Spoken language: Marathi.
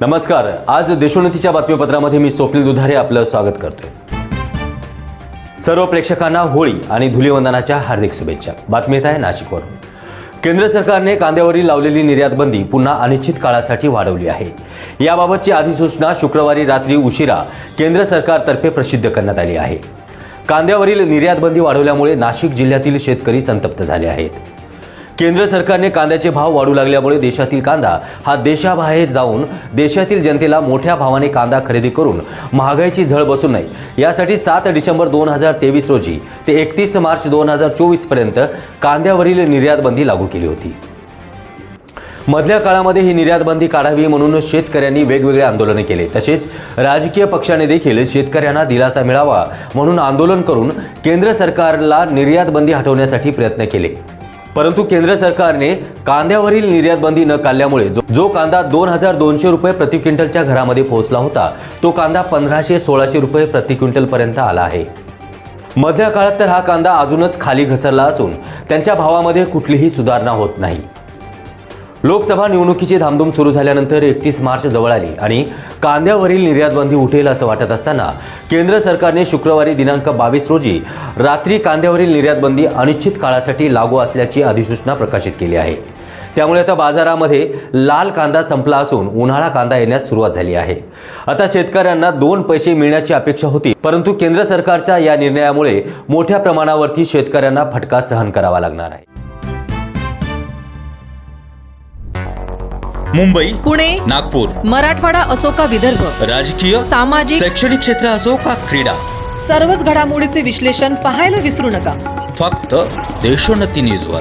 नमस्कार। आज देशोन्नतीच्या बातमीपत्रामध्ये मी स्वप्नील दुधारे आपलं स्वागत करतोय। सर्व प्रेक्षकांना होळी आणि धुलीवंदनाच्या हार्दिक शुभेच्छा। बातमी येत आहे नाशिकवरून। केंद्र सरकारने कांद्यावरील लावलेली निर्यात बंदी पुन्हा अनिश्चित काळासाठी वाढवली आहे। याबाबतची अधिसूचना शुक्रवारी रात्री उशिरा केंद्र सरकारतर्फे प्रसिद्ध करण्यात आली आहे। कांद्यावरील निर्यात बंदी वाढवल्यामुळे नाशिक जिल्ह्यातील शेतकरी संतप्त झाले आहेत। केंद्र सरकारने कांद्याचे भाव वाढू लागल्यामुळे देशातील कांदा हा देशाबाहेर जाऊन देशातील जनतेला मोठ्या भावाने कांदा खरेदी करून महागाईची झळ बसू नये यासाठी 7 डिसेंबर 2023 रोजी ते 31 मार्च 2024 पर्यंत कांद्यावरील निर्यात बंदी लागू केली होती। मधल्या काळामध्ये ही निर्यात बंदी काढावी म्हणून शेतकऱ्यांनी वेगवेगळे आंदोलने केले। तसेच राजकीय पक्षाने देखील शेतकऱ्यांना दिलासा मिळावा म्हणून आंदोलन करून केंद्र सरकारला निर्यात बंदी हटवण्यासाठी प्रयत्न केले। परंतु केंद्र सरकारने कांद्यावरील निर्यात बंदी न काढल्यामुळे जो कांदा 2200 रुपये प्रति क्विंटलच्या घरामध्ये पोहोचला होता तो कांदा 1500-1600 रुपये प्रति क्विंटल पर्यंत आला आहे। मधल्या काळात तर हा कांदा अजूनच खाली घसरला असून त्यांच्या भावामध्ये कुठलीही सुधारणा होत नाही। लोकसभा निवडणुकीची धामधूम सुरू झाल्यानंतर 31 मार्च जवळ आली आणि कांद्यावरील निर्यात बंदी उठेल असं वाटत असताना केंद्र सरकारने शुक्रवारी दिनांक 22 रोजी रात्री कांद्यावरील निर्यात बंदी अनिश्चित काळासाठी लागू असल्याची अधिसूचना प्रकाशित केली आहे। त्यामुळे आता बाजारामध्ये लाल कांदा संपला असून उन्हाळा कांदा येण्यास सुरुवात झाली आहे। आता शेतकऱ्यांना 2 पैसे मिळण्याची अपेक्षा होती, परंतु केंद्र सरकारच्या या निर्णयामुळे मोठ्या प्रमाणावरती शेतकऱ्यांना फटका सहन करावा लागणार आहे। मुंबई, पुणे, नागपूर, मराठवाडा असो का विदर्भ, राजकीय, सामाजिक, शैक्षणिक क्षेत्र असो का क्रीडा, सर्वच घडामोडीचे विश्लेषण पाहायला विसरू नका। फक्त देशोन्नती न्यूजवर।